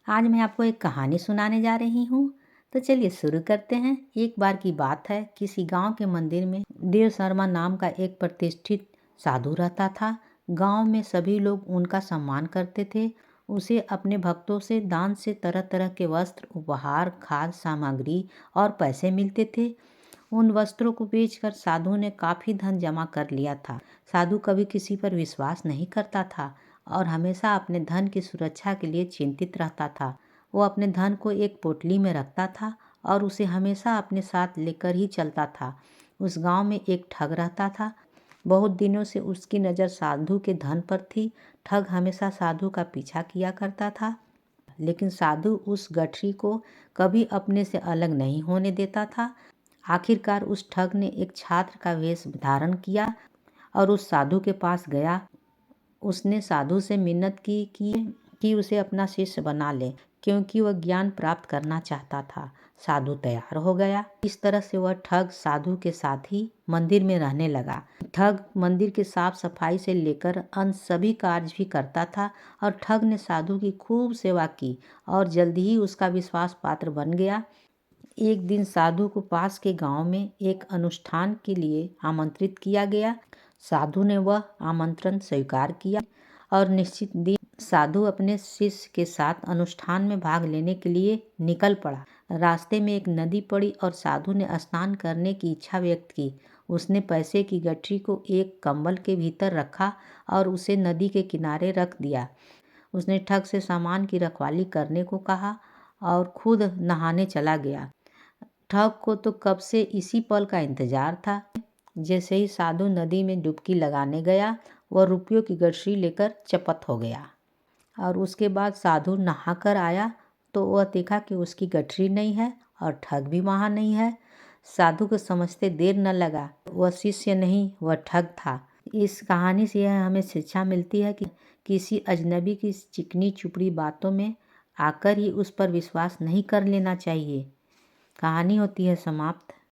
आज मैं आपको एक कहानी सुनाने जा रही हूँ। तो चलिए शुरू करते हैं। एक बार की बात है, किसी गांव के मंदिर में देव शर्मा नाम का एक प्रतिष्ठित साधु रहता था। गांव में सभी लोग उनका सम्मान करते थे। उसे अपने भक्तों से दान से तरह तरह के वस्त्र, उपहार, खाद्य सामग्री और पैसे मिलते थे। उन वस्त्रों को बेचकर साधु ने काफ़ी धन जमा कर लिया था। साधु कभी किसी पर विश्वास नहीं करता था और हमेशा अपने धन की सुरक्षा के लिए चिंतित रहता था। वो अपने धन को एक पोटली में रखता था और उसे हमेशा अपने साथ लेकर ही चलता था। उस गांव में एक ठग रहता था। बहुत दिनों से उसकी नज़र साधु के धन पर थी। ठग हमेशा साधु का पीछा किया करता था, लेकिन साधु उस गठरी को कभी अपने से अलग नहीं होने देता था। आखिरकार उस ठग ने एक छात्र का वेश धारण किया और उस साधु के पास गया। उसने साधु से मिन्नत की कि उसे अपना शिष्य बना ले, क्योंकि वह ज्ञान प्राप्त करना चाहता था। साधु तैयार हो गया। इस तरह से वह ठग साधु के साथ ही मंदिर में रहने लगा। ठग मंदिर की साफ सफाई से लेकर अन्य सभी कार्य भी करता था और ठग ने साधु की खूब सेवा की और जल्दी ही उसका विश्वास पात्र बन गया। एक दिन साधु को पास के गांव में एक अनुष्ठान के लिए आमंत्रित किया गया। साधु ने वह आमंत्रण स्वीकार किया और निश्चित दिन साधु अपने शिष्य के साथ अनुष्ठान में भाग लेने के लिए निकल पड़ा। रास्ते में एक नदी पड़ी और साधु ने स्नान करने की इच्छा व्यक्त की। उसने पैसे की गठरी को एक कंबल के भीतर रखा और उसे नदी के किनारे रख दिया। उसने ठग से सामान की रखवाली करने को कहा और खुद नहाने चला गया। ठग को तो कब से इसी पल का इंतजार था। जैसे ही साधु नदी में डुबकी लगाने गया, वह रुपयों की गठरी लेकर चपत हो गया और उसके बाद साधु नहा कर आया तो वह देखा कि उसकी गठरी नहीं है और ठग भी वहाँ नहीं है। साधु को समझते देर न लगा। वह शिष्य नहीं, वह ठग था। इस कहानी से यह हमें शिक्षा मिलती है कि किसी अजनबी की चिकनी चुपड़ी बातों में आकर ही उस पर विश्वास नहीं कर लेना चाहिए। कहानी होती है समाप्त।